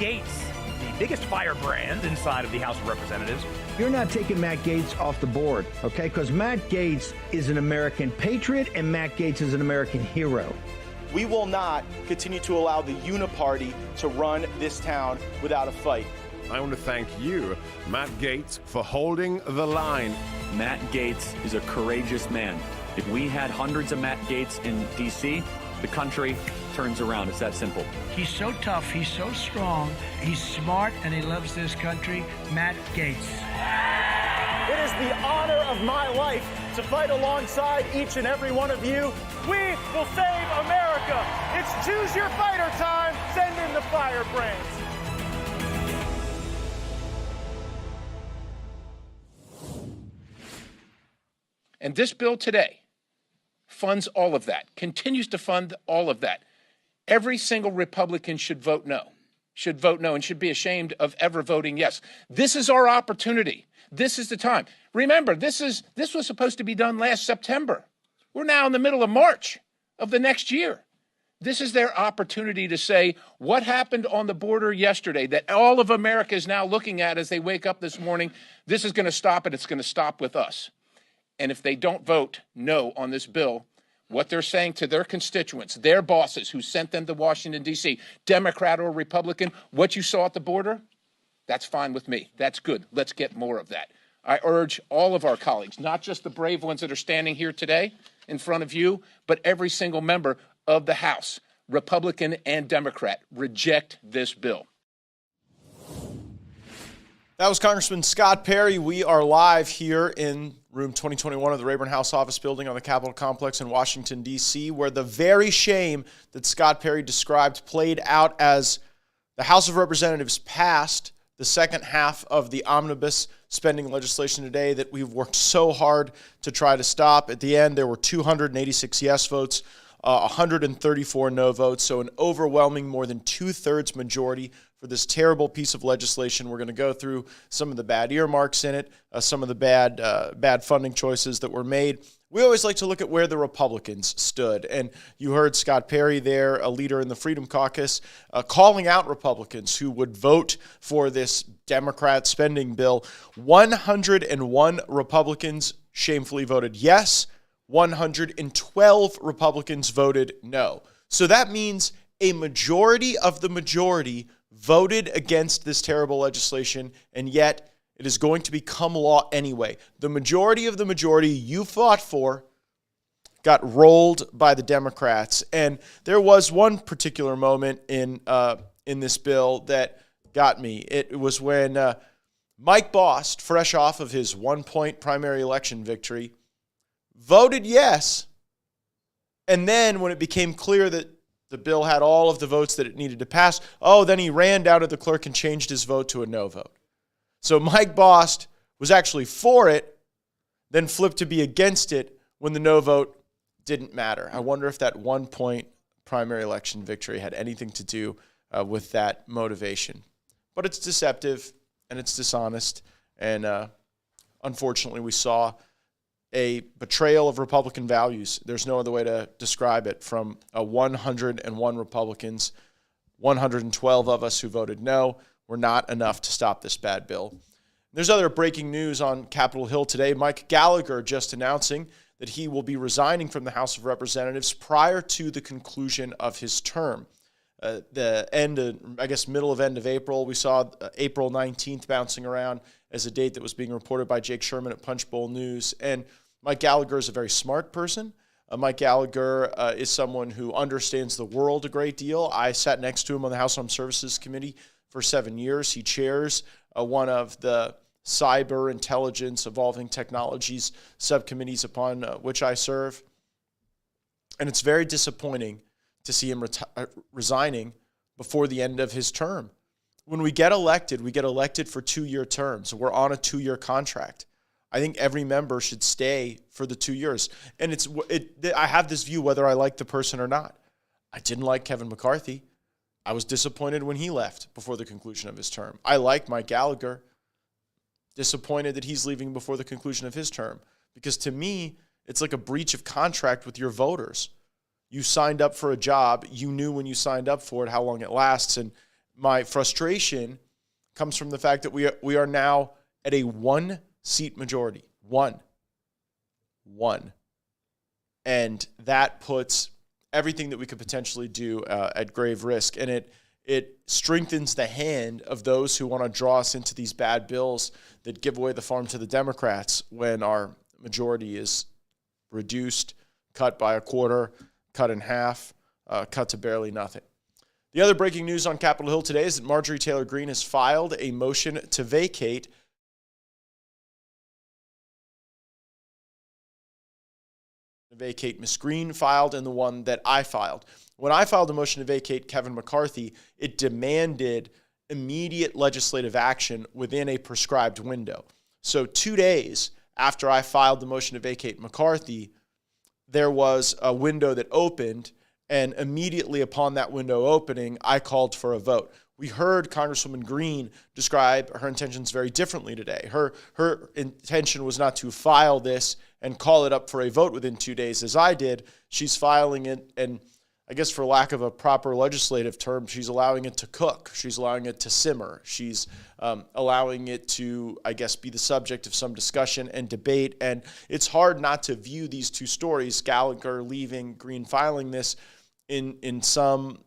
Gaetz, the biggest firebrand inside of the House of Representatives. You're not taking Matt Gaetz off the board, okay? Because Matt Gaetz is an American patriot and Matt Gaetz is an American hero. We will not continue to allow the uniparty to run this town without a fight. I want to thank you, Matt Gaetz, for holding the line. Matt Gaetz is a courageous man. If we had hundreds of Matt Gaetz in D.C., the country turns around. It's that simple. He's so tough, he's so strong, he's smart, and he loves this country. Matt Gaetz. It is the honor of my life to fight alongside each and every one of you. We will save America. It's choose your fighter time. Send in the Firebrands. And this bill today funds all of that, continues to fund all of that. Every single Republican should vote no, and should be ashamed of ever voting yes. This is our opportunity. This is the time. Remember, this was supposed to be done last September. We're now in the middle of March of the next year. This is their opportunity to say what happened on the border yesterday that all of America is now looking at as they wake up this morning. This is going to stop, and it's going to stop with us. And if they don't vote no on this bill, what they're saying to their constituents, their bosses who sent them to Washington, D.C., Democrat or Republican, what you saw at the border, that's fine with me. That's good. Let's get more of that. I urge all of our colleagues, not just the brave ones that are standing here today in front of you, but every single member of the House, Republican and Democrat, reject this bill. That was Congressman Scott Perry. We are live here in room 2021 of the Rayburn House Office Building on the Capitol Complex in Washington, D.C., where the very shame that Scott Perry described played out as the House of Representatives passed the second half of the omnibus spending legislation today that we've worked so hard to try to stop. At the end, there were 286 yes votes, 134 no votes, so an overwhelming more than two-thirds majority for this terrible piece of legislation. We're going to go through some of the bad earmarks in it, some of the bad funding choices that were made. We always like to look at where the Republicans stood. And you heard Scott Perry there, a leader in the Freedom Caucus, calling out Republicans who would vote for this Democrat spending bill. 101 Republicans shamefully voted yes. 112 Republicans voted no. So that means a majority of the majority voted against this terrible legislation, and yet it is going to become law anyway. The majority of the majority you fought for got rolled by the Democrats. And there was one particular moment in this bill that got me. It was when Mike Bost, fresh off of his one-point primary election victory, voted yes. And then when it became clear that the bill had all of the votes that it needed to pass, then he ran down to the clerk and changed his vote to a no vote. So Mike Bost was actually for it, then flipped to be against it when the no vote didn't matter. I wonder if that one-point primary election victory had anything to do with that motivation. But it's deceptive and it's dishonest, and unfortunately we saw a betrayal of Republican values. There's no other way to describe it. From 101 Republicans, 112 of us who voted no were not enough to stop this bad bill. There's other breaking news on Capitol Hill today. Mike Gallagher just announcing that he will be resigning from the House of Representatives prior to the conclusion of his term. The end, middle of end of April, we saw April 19th bouncing around as a date that was being reported by Jake Sherman at Punchbowl News. And Mike Gallagher is a very smart person. Mike Gallagher is someone who understands the world a great deal. I sat next to him on the House Armed Services Committee for 7 years. He chairs one of the cyber intelligence evolving technologies subcommittees upon which I serve. And it's very disappointing to see him resigning before the end of his term. When we get elected for 2-year terms. We're on a 2-year contract. I think every member should stay for the 2 years. And I have this view whether I like the person or not. I didn't like Kevin McCarthy. I was disappointed when he left before the conclusion of his term. I like Mike Gallagher. Disappointed that he's leaving before the conclusion of his term. Because to me, it's like a breach of contract with your voters. You signed up for a job. You knew when you signed up for it how long it lasts. And my frustration comes from the fact that we are now at a 1-seat majority. One. And that puts everything that we could potentially do at grave risk. And it strengthens the hand of those who want to draw us into these bad bills that give away the farm to the Democrats when our majority is reduced, cut by a quarter, cut in half, cut to barely nothing. The other breaking news on Capitol Hill today is that Marjorie Taylor Greene has filed a motion to vacate Miss Greene filed and the one that I filed. When I filed a motion to vacate Kevin McCarthy, it demanded immediate legislative action within a prescribed window. So 2 days after I filed the motion to vacate McCarthy, there was a window that opened, and immediately upon that window opening, I called for a vote. We heard Congresswoman Greene describe her intentions very differently today. Her intention was not to file this and call it up for a vote within 2 days as I did. She's filing it, and I guess for lack of a proper legislative term, she's allowing it to cook. She's allowing it to simmer. She's allowing it to, I guess, be the subject of some discussion and debate. And it's hard not to view these two stories, Gallagher leaving, Greene filing this, in some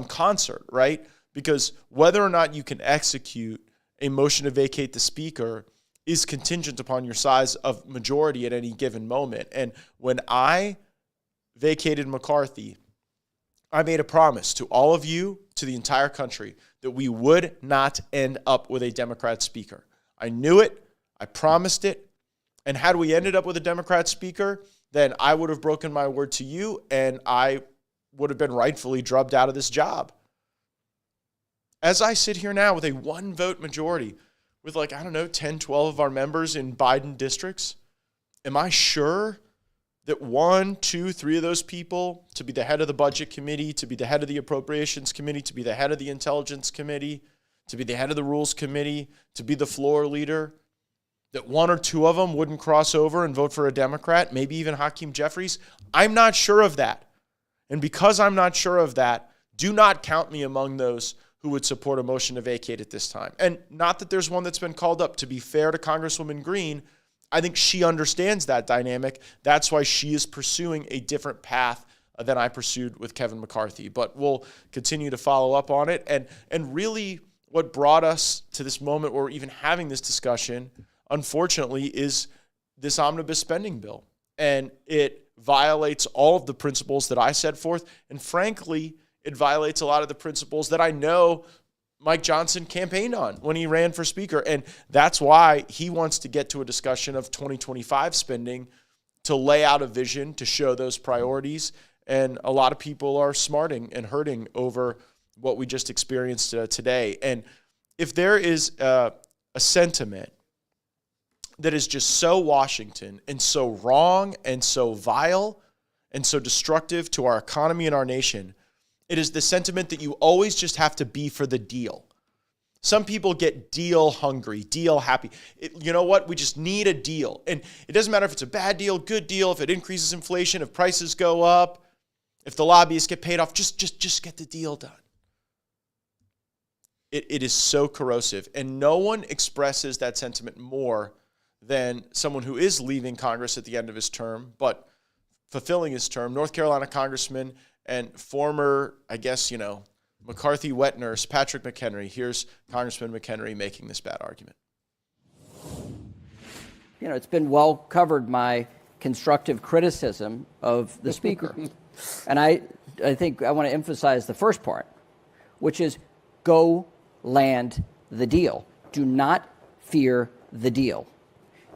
concert, right? Because whether or not you can execute a motion to vacate the speaker is contingent upon your size of majority at any given moment. And when I vacated McCarthy, I made a promise to all of you, to the entire country, that we would not end up with a Democrat speaker. I knew it. I promised it. And had we ended up with a Democrat speaker, then I would have broken my word to you, and I would have been rightfully drubbed out of this job. As I sit here now with a 1-vote majority, with 10, 12 of our members in Biden districts, am I sure that 1, 2, 3 of those people to be the head of the budget committee, to be the head of the appropriations committee, to be the head of the intelligence committee, to be the head of the rules committee, to be the floor leader, that 1 or 2 of them wouldn't cross over and vote for a Democrat, maybe even Hakeem Jeffries? I'm not sure of that. And because I'm not sure of that, do not count me among those who would support a motion to vacate at this time. And not that there's one that's been called up. To be fair to Congresswoman Greene, I think she understands that dynamic. That's why she is pursuing a different path than I pursued with Kevin McCarthy. But we'll continue to follow up on it. And really what brought us to this moment where we're even having this discussion, unfortunately, is this omnibus spending bill. And it violates all of the principles that I set forth. And frankly, it violates a lot of the principles that I know Mike Johnson campaigned on when he ran for speaker. And that's why he wants to get to a discussion of 2025 spending to lay out a vision, to show those priorities. And a lot of people are smarting and hurting over what we just experienced today. And if there is a sentiment that is just so Washington and so wrong and so vile and so destructive to our economy and our nation, it is the sentiment that you always just have to be for the deal. Some people get deal hungry, deal happy. You know what? We just need a deal. And it doesn't matter if it's a bad deal, good deal, if it increases inflation, if prices go up, if the lobbyists get paid off, just get the deal done. It is so corrosive. And no one expresses that sentiment more than someone who is leaving Congress at the end of his term, but fulfilling his term, North Carolina Congressman and former, McCarthy wet nurse, Patrick McHenry. Here's Congressman McHenry making this bad argument. It's been well covered, my constructive criticism of the speaker. And I think I want to emphasize the first part, which is go land the deal. Do not fear the deal.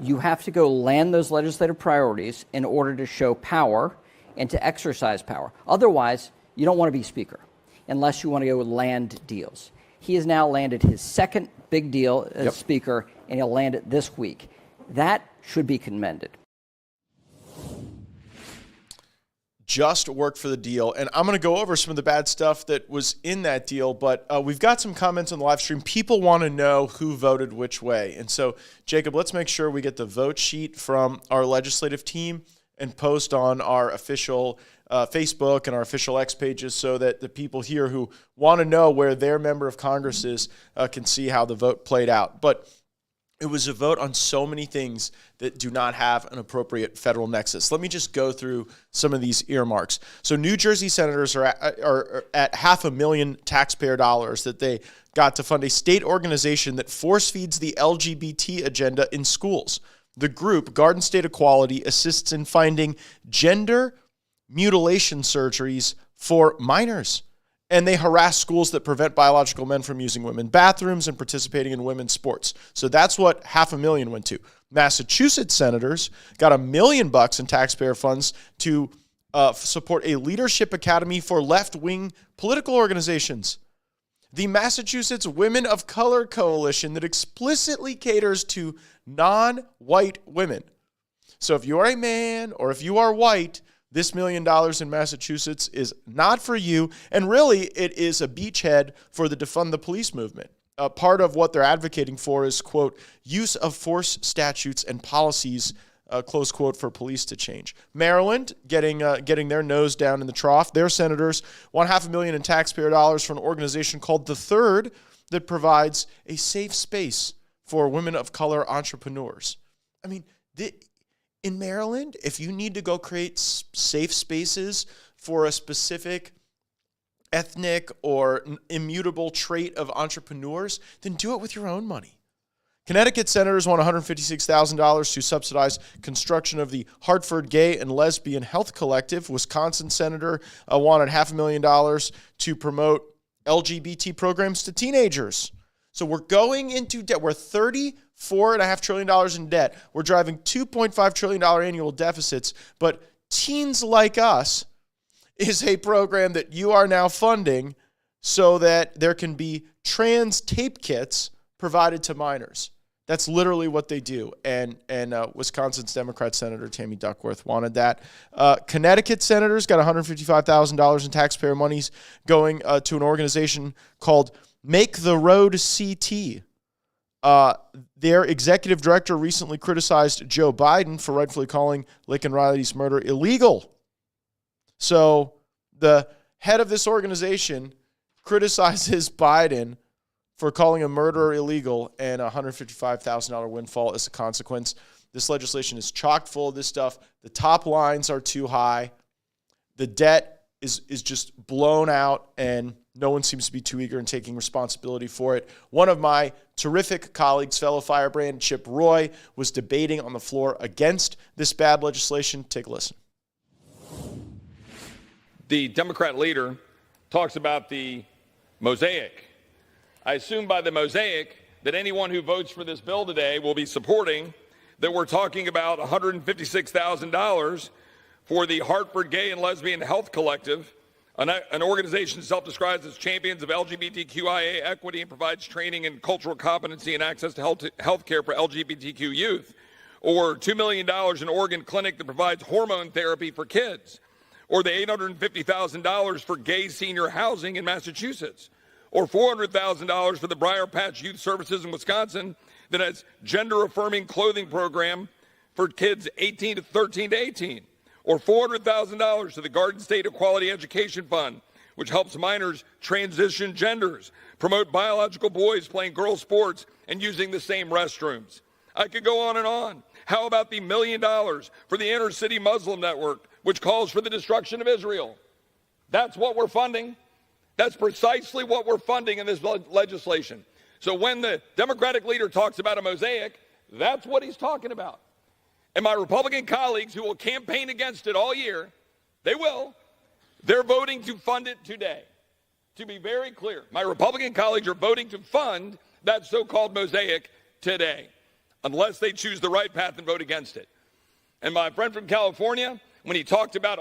You have to go land those legislative priorities in order to show power and to exercise power. Otherwise, you don't want to be speaker unless you want to go land deals. He has now landed his second big deal as speaker, and he'll land it this week. That should be commended. Just work for the deal. And I'm going to go over some of the bad stuff that was in that deal, but we've got some comments on the live stream. People want to know who voted which way. And so, Jacob, let's make sure we get the vote sheet from our legislative team, and post on our official Facebook and our official X pages so that the people here who want to know where their member of Congress is can see how the vote played out. But it was a vote on so many things that do not have an appropriate federal nexus. Let me just go through some of these earmarks. So New Jersey senators are at $500,000 taxpayer dollars that they got to fund a state organization that force feeds the LGBT agenda in schools. The group, Garden State Equality, assists in finding gender mutilation surgeries for minors. And they harass schools that prevent biological men from using women's bathrooms and participating in women's sports. So that's what $500,000 went to. Massachusetts senators got $1 million in taxpayer funds to support a leadership academy for left-wing political organizations. The Massachusetts Women of Color Coalition that explicitly caters to non-white women. So if you are a man or if you are white, this $1 million in Massachusetts is not for you, and really it is a beachhead for the defund the police movement. Part of what they're advocating for is, quote, use of force statutes and policies, close quote, for police to change. Maryland getting their nose down in the trough. Their senators want $500,000 in taxpayer dollars for an organization called The Third that provides a safe space for women of color entrepreneurs. I mean, in Maryland, if you need to go create safe spaces for a specific ethnic or immutable trait of entrepreneurs, then do it with your own money. Connecticut senators want $156,000 to subsidize construction of the Hartford Gay and Lesbian Health Collective. Wisconsin senator wanted $500,000 to promote LGBT programs to teenagers. So we're going into debt. We're $34.5 trillion in debt. We're driving $2.5 trillion annual deficits. But Teens Like Us is a program that you are now funding so that there can be trans tape kits provided to minors. That's literally what they do. And Wisconsin's Democrat Senator Tammy Duckworth wanted that. Connecticut senators got $155,000 in taxpayer monies going to an organization called Make the Road CT. Their executive director recently criticized Joe Biden for rightfully calling Laken Riley's murder illegal. So the head of this organization criticizes Biden for calling a murderer illegal, and a $155,000 windfall as a consequence. This legislation is chock full of this stuff. The top lines are too high. The debt is just blown out, and no one seems to be too eager in taking responsibility for it. One of my terrific colleagues, fellow Firebrand, Chip Roy, was debating on the floor against this bad legislation. Take a listen. The Democrat leader talks about the mosaic. I assume by the mosaic that anyone who votes for this bill today will be supporting that we're talking about $156,000 for the Hartford Gay and Lesbian Health Collective, an organization self-described as champions of LGBTQIA equity and provides training in cultural competency and access to health care for LGBTQ youth, or $2 million in Oregon clinic that provides hormone therapy for kids, or the $850,000 for gay senior housing in Massachusetts, or $400,000 for the Briar Patch Youth Services in Wisconsin that has gender-affirming clothing program for kids 13 to 18, or $400,000 to the Garden State Equality Education Fund, which helps minors transition genders, promote biological boys playing girls' sports and using the same restrooms. I could go on and on. How about the $1 million for the Inner City Muslim Network, which calls for the destruction of Israel? That's what we're funding. That's precisely what we're funding in this legislation. So when the Democratic leader talks about a mosaic, that's what he's talking about. And my Republican colleagues who will campaign against it all year, they're voting to fund it today. To be very clear, my Republican colleagues are voting to fund that so-called mosaic today, unless they choose the right path and vote against it. And my friend from California, when he talked about,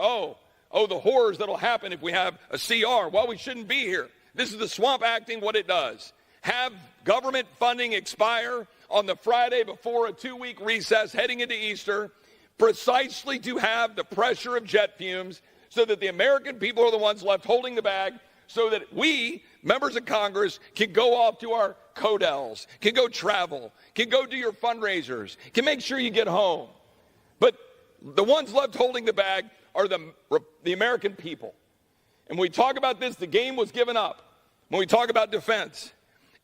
the horrors that'll happen if we have a CR. Well, we shouldn't be here. This is the swamp acting what it does. Have government funding expire on the Friday before a 2-week recess heading into Easter, precisely to have the pressure of jet fumes so that the American people are the ones left holding the bag, so that we, members of Congress, can go off to our Codels, can go travel, can go do your fundraisers, can make sure you get home. But the ones left holding the bag are the American people. And when we talk about this, the game was given up. When we talk about defense,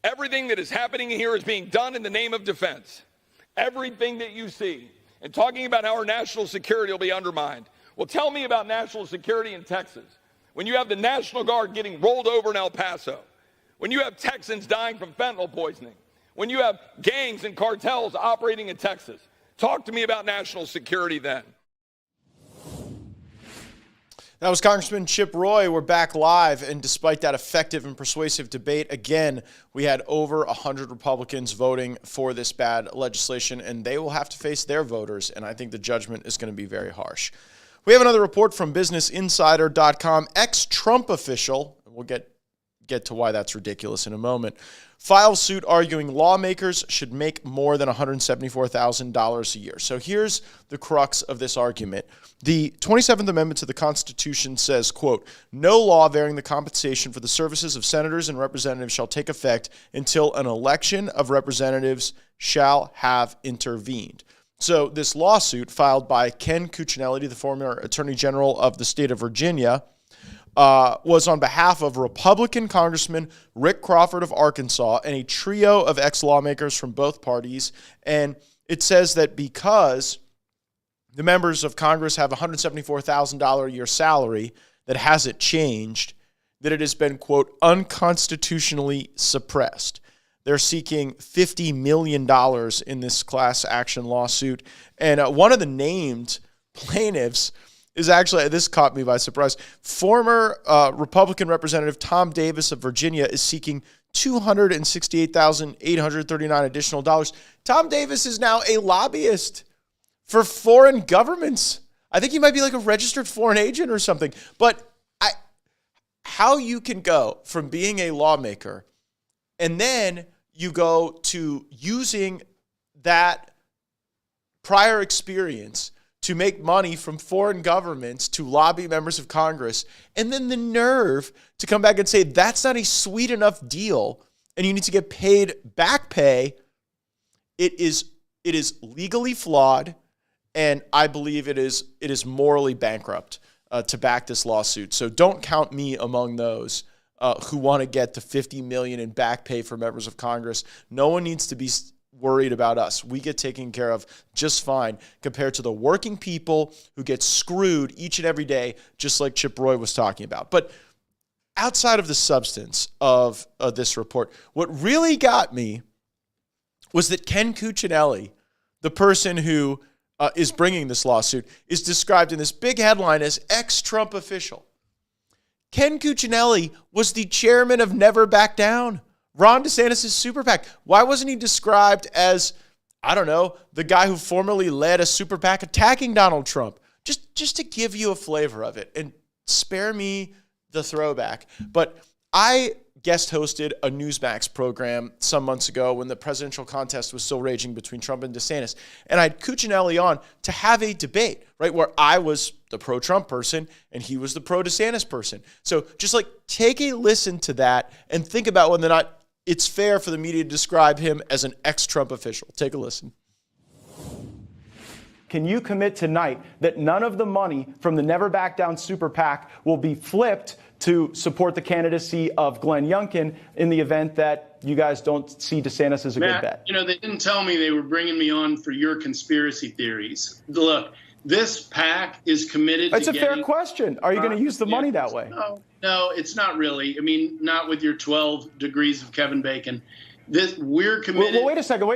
everything that is happening here is being done in the name of defense. Everything that you see. And talking about how our national security will be undermined. Well, tell me about national security in Texas. When you have the National Guard getting rolled over in El Paso. When you have Texans dying from fentanyl poisoning. When you have gangs and cartels operating in Texas. Talk to me about national security then. That was Congressman Chip Roy. We're back live, and despite that effective and persuasive debate, again, we had over 100 Republicans voting for this bad legislation, and they will have to face their voters, and I think the judgment is going to be very harsh. We have another report from BusinessInsider.com. Ex-Trump official, we'll get to why that's ridiculous in a moment, files suit arguing lawmakers should make more than $174,000 a year. So here's the crux of this argument. The 27th Amendment to the Constitution says, quote, no law varying the compensation for the services of senators and representatives shall take effect until an election of representatives shall have intervened. So this lawsuit filed by Ken Cuccinelli, the former Attorney General of the state of Virginia, was on behalf of Republican Congressman Rick Crawford of Arkansas and a trio of ex-lawmakers from both parties. And it says that because the members of Congress have $174,000 a year salary that hasn't changed, that it has been, quote, unconstitutionally suppressed. They're seeking $50 million in this class action lawsuit. And one of the named plaintiffs is actually, this caught me by surprise, former Republican Representative Tom Davis of Virginia is seeking $268,839 additional dollars. Tom Davis is now a lobbyist for foreign governments. I think he might be like a registered foreign agent or something. But how you can go from being a lawmaker and then you go to using that prior experience to make money from foreign governments to lobby members of Congress, and then the nerve to come back and say that's not a sweet enough deal and you need to get paid back pay, it is legally flawed, and I believe it is morally bankrupt to back this lawsuit. So don't count me among those who want to get to $50 million in back pay for members of Congress. No one needs to be worried about us. We get taken care of just fine compared to the working people who get screwed each and every day, just like Chip Roy was talking about. But outside of the substance of this report, what really got me was that Ken Cuccinelli, the person who is bringing this lawsuit, is described in this big headline as ex-Trump official. Ken Cuccinelli was the chairman of Never Back Down, Ron DeSantis' super PAC. Why wasn't he described as, I don't know, the guy who formerly led a super PAC attacking Donald Trump? Just to give you a flavor of it, and spare me the throwback. But I guest hosted a Newsmax program some months ago when the presidential contest was still raging between Trump and DeSantis. And I had Cuccinelli on to have a debate, right, where I was the pro-Trump person and he was the pro-DeSantis person. So just like take a listen to that and think about whether or not it's fair for the media to describe him as an ex-Trump official. Take a listen. Can you commit tonight that none of the money from the Never Back Down super PAC will be flipped to support the candidacy of Glenn Youngkin in the event that you guys don't see DeSantis as a good bet? You know, they didn't tell me they were bringing me on for your conspiracy theories. Look, this PAC is committed to getting... It's a fair question. Are you going to use the money that way? No, it's not really. I mean, not with your 12 degrees of Kevin Bacon. We're committed... Well, wait a second.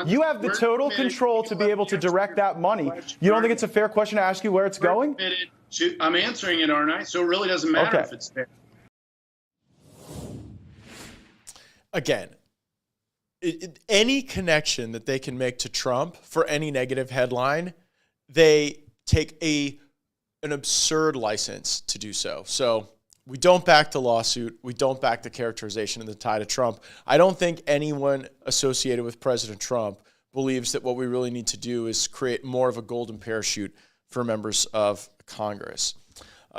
You have the total control to be able to direct that money. You don't think it's a fair question to ask you where it's going? I'm answering it, aren't I? So it really doesn't matter if it's fair. Again, any connection that they can make to Trump for any negative headline, they take an absurd license to do so. So we don't back the lawsuit. We don't back the characterization of the tie to Trump. I don't think anyone associated with President Trump believes that what we really need to do is create more of a golden parachute for members of Congress.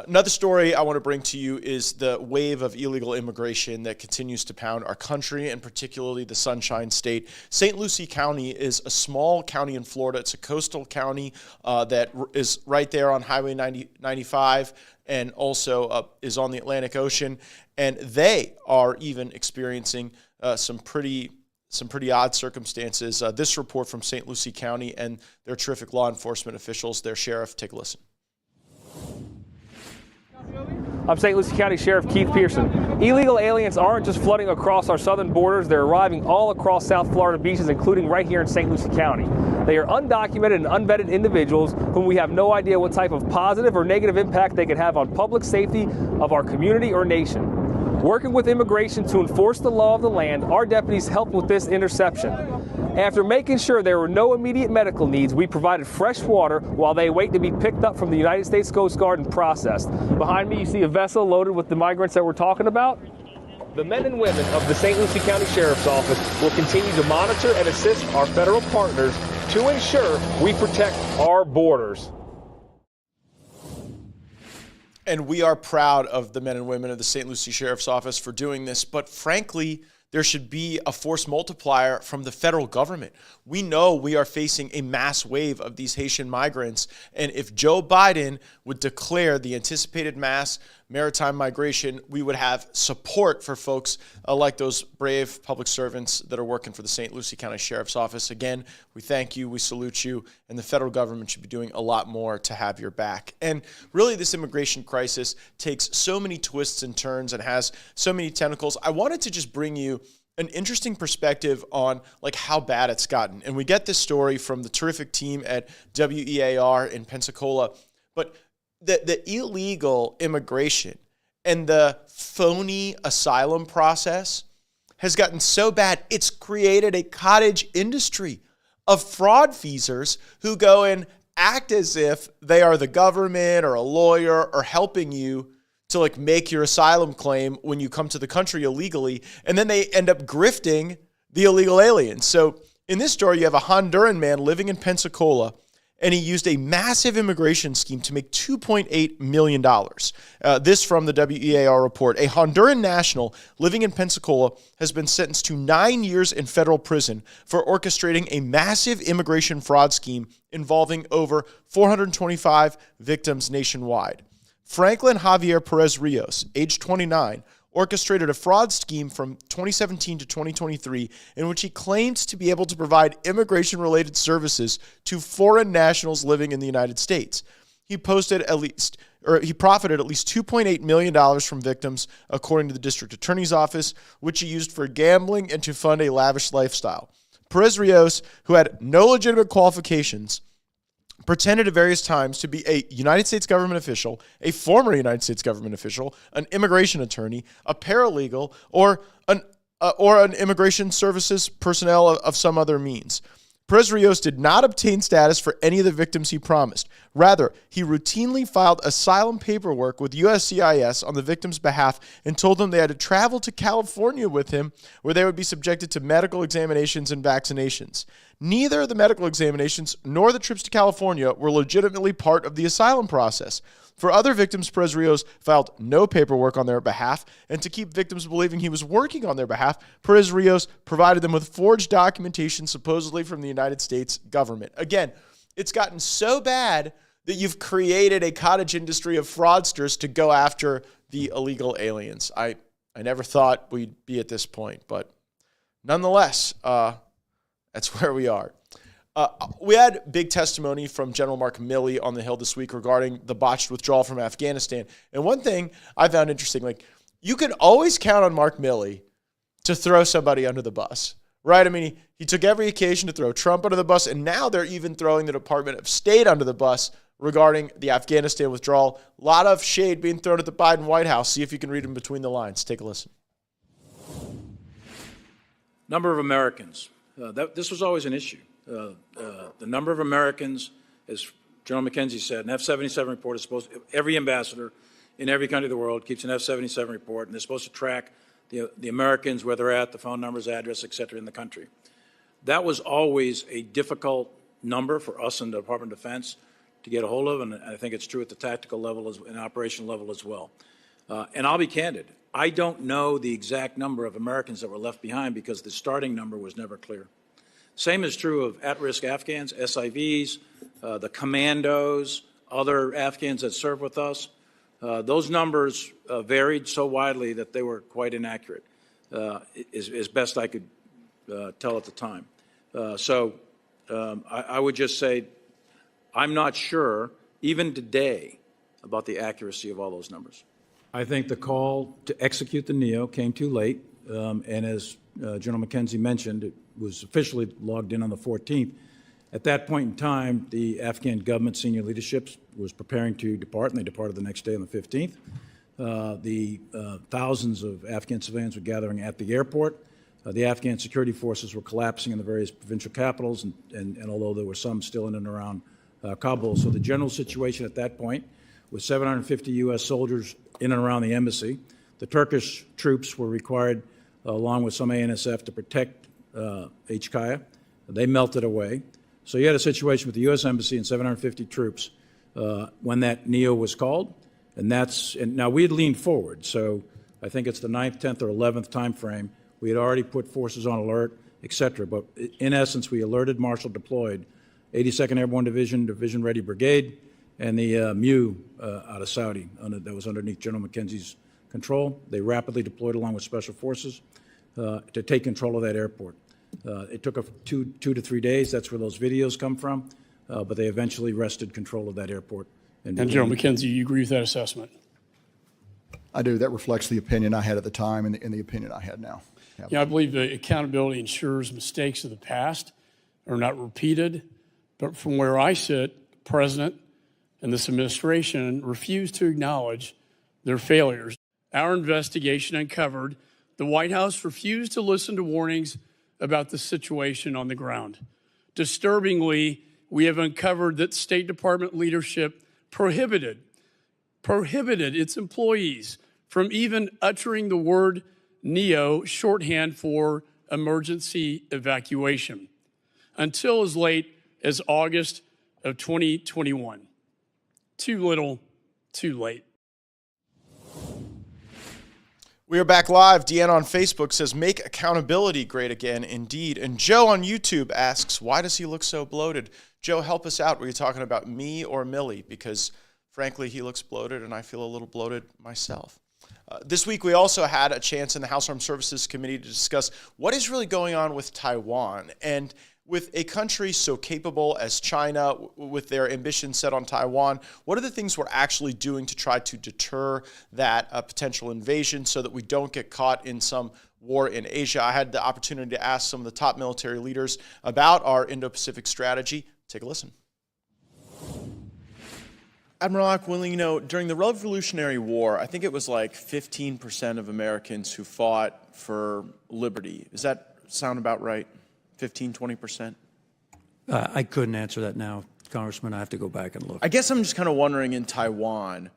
Another story I want to bring to you is the wave of illegal immigration that continues to pound our country, and particularly the Sunshine State. St. Lucie County is a small county in Florida. It's a coastal county that is right there on Highway 95 and also is on the Atlantic Ocean. And they are even experiencing some pretty odd circumstances. This report from St. Lucie County and their terrific law enforcement officials, their sheriff. Take a listen. I'm St. Lucie County Sheriff Keith Pearson. Illegal aliens aren't just flooding across our southern borders, they're arriving all across South Florida beaches, including right here in St. Lucie County. They are undocumented and unvetted individuals whom we have no idea what type of positive or negative impact they could have on public safety of our community or nation. Working with immigration to enforce the law of the land, our deputies helped with this interception. After making sure there were no immediate medical needs, we provided fresh water while they wait to be picked up from the United States Coast Guard and processed. Behind me, you see a vessel loaded with the migrants that we're talking about. The men and women of the St. Lucie County Sheriff's Office will continue to monitor and assist our federal partners to ensure we protect our borders. And we are proud of the men and women of the St. Lucie Sheriff's Office for doing this, but frankly, there should be a force multiplier from the federal government. We know we are facing a mass wave of these Haitian migrants, and if Joe Biden would declare the anticipated mass maritime migration, we would have support for folks like those brave public servants that are working for the St. Lucie County Sheriff's Office. Again, we thank you, we salute you, and the federal government should be doing a lot more to have your back. And really, this immigration crisis takes so many twists and turns and has so many tentacles. I wanted to just bring you an interesting perspective on like how bad it's gotten. And we get this story from the terrific team at WEAR in Pensacola, but the illegal immigration and the phony asylum process has gotten so bad, it's created a cottage industry of fraud feasors who go and act as if they are the government or a lawyer or helping you to like make your asylum claim when you come to the country illegally, and then they end up grifting the illegal aliens. So in this story, you have a Honduran man living in Pensacola, and he used a massive immigration scheme to make $2.8 million. This from the WEAR report. A Honduran national living in Pensacola has been sentenced to 9 years in federal prison for orchestrating a massive immigration fraud scheme involving over 425 victims nationwide. Franklin Javier Perez Rios, age 29, orchestrated a fraud scheme from 2017 to 2023 in which he claimed to be able to provide immigration-related services to foreign nationals living in the United States. He profited at least $2.8 million from victims, according to the district attorney's office, which he used for gambling and to fund a lavish lifestyle. Perez Rios, who had no legitimate qualifications, pretended at various times to be a United States government official, a former United States government official, an immigration attorney, a paralegal, or an immigration services personnel of some other means. Perez Rios did not obtain status for any of the victims he promised. Rather, he routinely filed asylum paperwork with USCIS on the victims' behalf and told them they had to travel to California with him, where they would be subjected to medical examinations and vaccinations. Neither the medical examinations nor the trips to California were legitimately part of the asylum process. For other victims, Perez Rios filed no paperwork on their behalf, and to keep victims believing he was working on their behalf, Perez Rios provided them with forged documentation supposedly from the United States government. Again, it's gotten so bad that you've created a cottage industry of fraudsters to go after the illegal aliens. I never thought we'd be at this point, but nonetheless, that's where we are. We had big testimony from General Mark Milley on the Hill this week regarding the botched withdrawal from Afghanistan. And one thing I found interesting, like you can always count on Mark Milley to throw somebody under the bus, right? I mean, he took every occasion to throw Trump under the bus, and now they're even throwing the Department of State under the bus regarding the Afghanistan withdrawal. A lot of shade being thrown at the Biden White House. See if you can read them between the lines. Take a listen. Number of Americans. This was always an issue. The number of Americans, as General McKenzie said, an F-77 report is supposed to, every ambassador in every country of the world keeps an F-77 report, and they're supposed to track the Americans, where they're at, the phone numbers, address, et cetera, in the country. That was always a difficult number for us in the Department of Defense to get a hold of, and I think it's true at the tactical level and operational level as well. And I'll be candid. I don't know the exact number of Americans that were left behind because the starting number was never clear. Same is true of at-risk Afghans, SIVs, the commandos, other Afghans that serve with us. Those numbers varied so widely that they were quite inaccurate, as best I could tell at the time. I would just say I'm not sure, even today, about the accuracy of all those numbers. I think the call to execute the NEO came too late, and as General McKenzie mentioned, it was officially logged in on the 14th. At that point in time, the Afghan government senior leadership was preparing to depart, and they departed the next day on the 15th. Thousands of Afghan civilians were gathering at the airport. The Afghan security forces were collapsing in the various provincial capitals, and although there were some still in and around Kabul. So the general situation at that point was 750 U.S. soldiers in and around the embassy. The Turkish troops were required, along with some ANSF, to protect HKIA. They melted away. So you had a situation with the U.S. Embassy and 750 troops when that NEO was called, and now we had leaned forward. So I think it's the 9th, 10th, or 11th time frame. We had already put forces on alert, et cetera. But in essence, we alerted, Marshal deployed 82nd Airborne Division, Division Ready Brigade, and the MU out of Saudi that was underneath General McKenzie's control. They rapidly deployed along with special forces to take control of that airport. It took two to 3 days. That's where those videos come from. But they eventually wrested control of that airport. And General McKenzie, you agree with that assessment? I do. That reflects the opinion I had at the time and the opinion I had now. Yeah, I believe that accountability ensures mistakes of the past are not repeated. But from where I sit, the President and this administration refuse to acknowledge their failures. Our investigation uncovered the White House refused to listen to warnings about the situation on the ground. Disturbingly, we have uncovered that State Department leadership prohibited its employees from even uttering the word NEO, shorthand for emergency evacuation, until as late as August of 2021. Too little, too late. We are back live. Deanna on Facebook says, make accountability great again, indeed. And Joe on YouTube asks, why does he look so bloated? Joe, help us out. Were you talking about me or Millie? Because, frankly, he looks bloated, and I feel a little bloated myself. This week, we also had a chance in the House Armed Services Committee to discuss what is really going on with Taiwan. And with a country so capable as China, with their ambitions set on Taiwan, what are the things we're actually doing to try to deter that potential invasion so that we don't get caught in some war in Asia? I had the opportunity to ask some of the top military leaders about our Indo-Pacific strategy. Take a listen. Admiral Aquilino, during the Revolutionary War, I think it was like 15% of Americans who fought for liberty. Does that sound about right? 15, 20%? I couldn't answer that now, Congressman. I have to go back and look. I guess I'm just kind of wondering in Taiwan,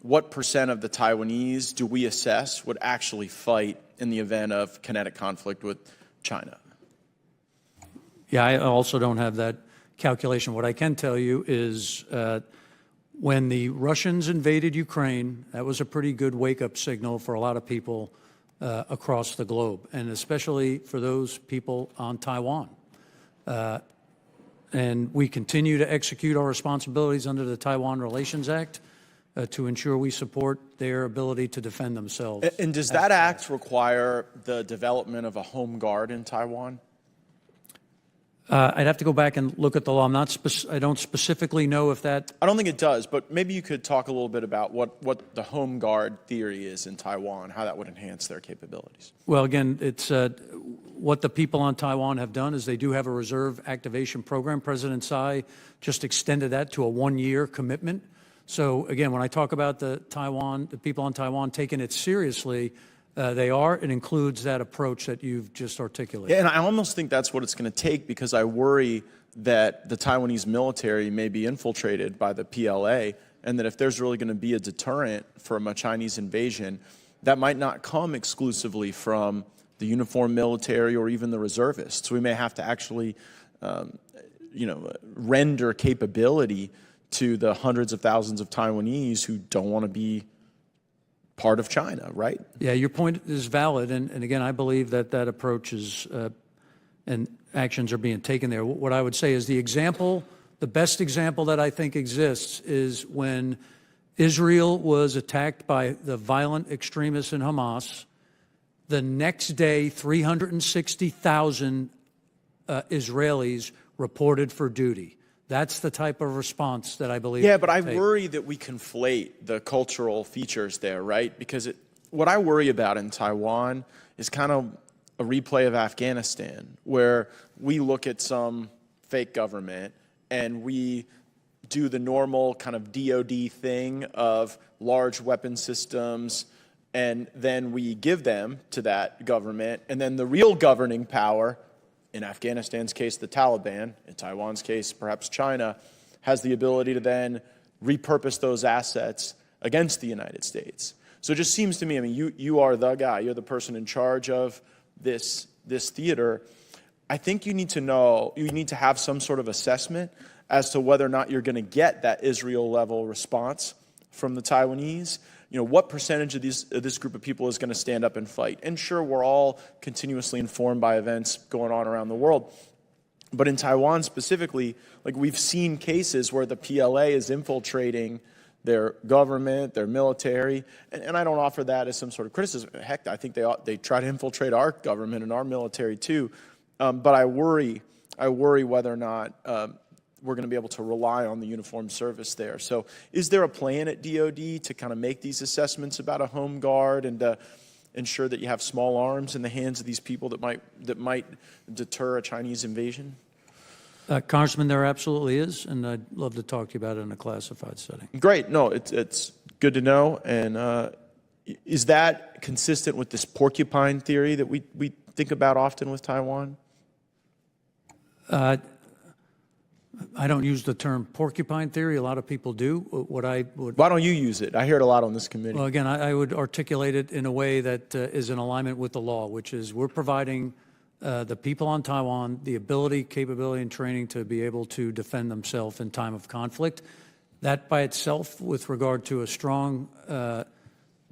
what percent of the Taiwanese do we assess would actually fight in the event of kinetic conflict with China? Yeah, I also don't have that calculation. What I can tell you is when the Russians invaded Ukraine, that was a pretty good wake-up signal for a lot of people across the globe, and especially for those people on Taiwan. And we continue to execute our responsibilities under the Taiwan Relations Act to ensure we support their ability to defend themselves. And does that act require the development of a home guard in Taiwan? I'd have to go back and look at the law. I don't specifically know if that... I don't think it does, but maybe you could talk a little bit about what the home guard theory is in Taiwan, how that would enhance their capabilities. Well, again, it's what the people on Taiwan have done is they do have a reserve activation program. President Tsai just extended that to a one-year commitment. So, again, when I talk about the people on Taiwan taking it seriously, they are. It includes that approach that you've just articulated. Yeah, and I almost think that's what it's going to take because I worry that the Taiwanese military may be infiltrated by the PLA and that if there's really going to be a deterrent from a Chinese invasion, that might not come exclusively from the uniformed military or even the reservists. We may have to actually, render capability to the hundreds of thousands of Taiwanese who don't want to be part of China, right? Yeah, your point is valid. And again, I believe that that approach is, and actions are being taken there. What I would say is the best example that I think exists is when Israel was attacked by the violent extremists in Hamas. The next day, 360,000 Israelis reported for duty. That's the type of response that I believe. Yeah, but I worry that we conflate the cultural features there, right? Because what I worry about in Taiwan is kind of a replay of Afghanistan, where we look at some fake government and we do the normal kind of DoD thing of large weapon systems, and then we give them to that government, and then the real governing power, in Afghanistan's case, the Taliban, in Taiwan's case, perhaps China, has the ability to then repurpose those assets against the United States. So it just seems to me, I mean, you are the guy, you're the person in charge of this theater. I think you need to have some sort of assessment as to whether or not you're going to get that Israel-level response from the Taiwanese. What percentage of this group of people is going to stand up and fight? And sure, we're all continuously informed by events going on around the world. But in Taiwan specifically, like, we've seen cases where the PLA is infiltrating their government, their military, and I don't offer that as some sort of criticism. Heck, I think they try to infiltrate our government and our military too. But I worry whether or not we're going to be able to rely on the uniformed service there. So is there a plan at DoD to kind of make these assessments about a home guard and to ensure that you have small arms in the hands of these people that might deter a Chinese invasion? Congressman, there absolutely is, and I'd love to talk to you about it in a classified setting. Great. No, it's good to know. And is that consistent with this porcupine theory that we think about often with Taiwan? I don't use the term porcupine theory. A lot of people do. Why don't you use it? I hear it a lot on this committee. Well, again, I would articulate it in a way that is in alignment with the law, which is we're providing the people on Taiwan the ability, capability, and training to be able to defend themselves in time of conflict. That by itself, with regard to a strong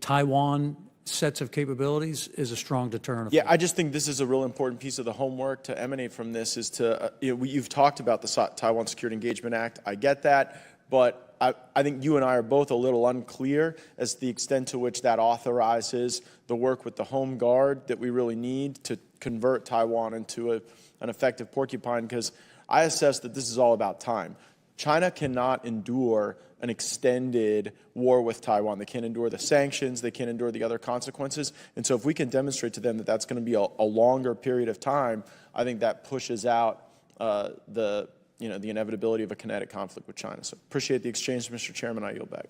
Taiwan sets of capabilities, is a strong deterrent. Yeah, I just think this is a real important piece of the homework to emanate from this is to, you've talked about the Taiwan Security Engagement Act. I get that, but I think you and I are both a little unclear as to the extent to which that authorizes the work with the home guard that we really need to convert Taiwan into an effective porcupine, because I assess that this is all about time. China cannot endure an extended war with Taiwan. They can't endure the sanctions. They can't endure the other consequences. And so if we can demonstrate to them that that's going to be a longer period of time, I think that pushes out the inevitability of a kinetic conflict with China. So appreciate the exchange, Mr. Chairman. I yield back.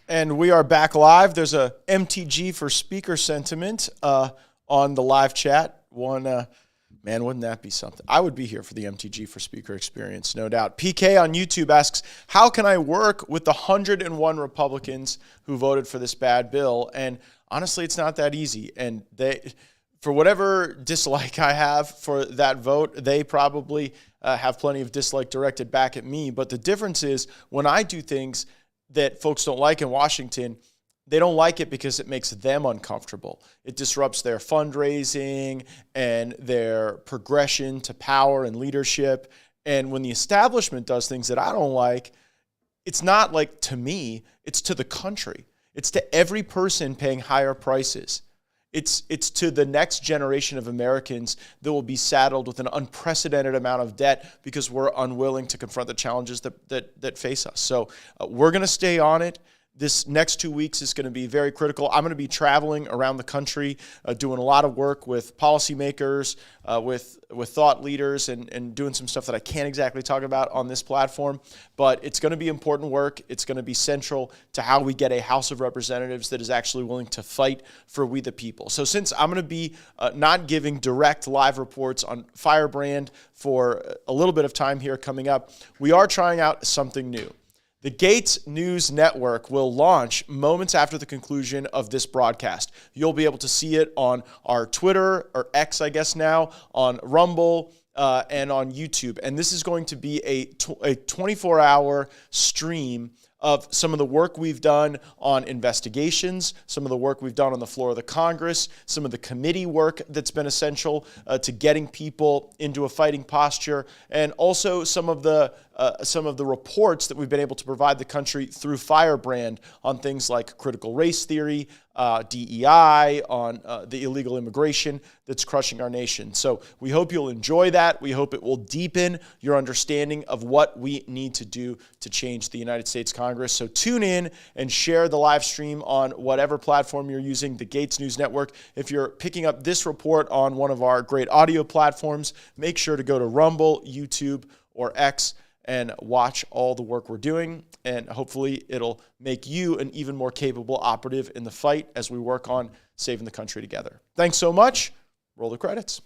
And we are back live. There's a MTG for speaker sentiment on the live chat. Man, wouldn't that be something? I would be here for the MTG for speaker experience, no doubt. PK on YouTube asks, how can I work with the 101 Republicans who voted for this bad bill? And honestly, it's not that easy. And for whatever dislike I have for that vote, they probably have plenty of dislike directed back at me. But the difference is when I do things that folks don't like in Washington, they don't like it because it makes them uncomfortable. It disrupts their fundraising and their progression to power and leadership. And when the establishment does things that I don't like, it's not like to me, it's to the country. It's to every person paying higher prices. It's to the next generation of Americans that will be saddled with an unprecedented amount of debt because we're unwilling to confront the challenges that face us. So we're going to stay on it. This next 2 weeks is going to be very critical. I'm going to be traveling around the country, doing a lot of work with policymakers, with thought leaders, and doing some stuff that I can't exactly talk about on this platform. But it's going to be important work. It's going to be central to how we get a House of Representatives that is actually willing to fight for we the people. So since I'm going to be not giving direct live reports on Firebrand for a little bit of time here coming up, we are trying out something new. The Gaetz News Network will launch moments after the conclusion of this broadcast. You'll be able to see it on our Twitter, or X, I guess now, on Rumble, and on YouTube. And this is going to be a 24-hour stream of some of the work we've done on investigations, some of the work we've done on the floor of the Congress, some of the committee work that's been essential to getting people into a fighting posture, and also some of the reports that we've been able to provide the country through Firebrand on things like critical race theory, DEI, on the illegal immigration that's crushing our nation. So we hope you'll enjoy that. We hope it will deepen your understanding of what we need to do to change the United States Congress. So tune in and share the live stream on whatever platform you're using, the Gaetz News Network. If you're picking up this report on one of our great audio platforms, make sure to go to Rumble, YouTube, or X and watch all the work we're doing. And hopefully it'll make you an even more capable operative in the fight as we work on saving the country together. Thanks so much. Roll the credits.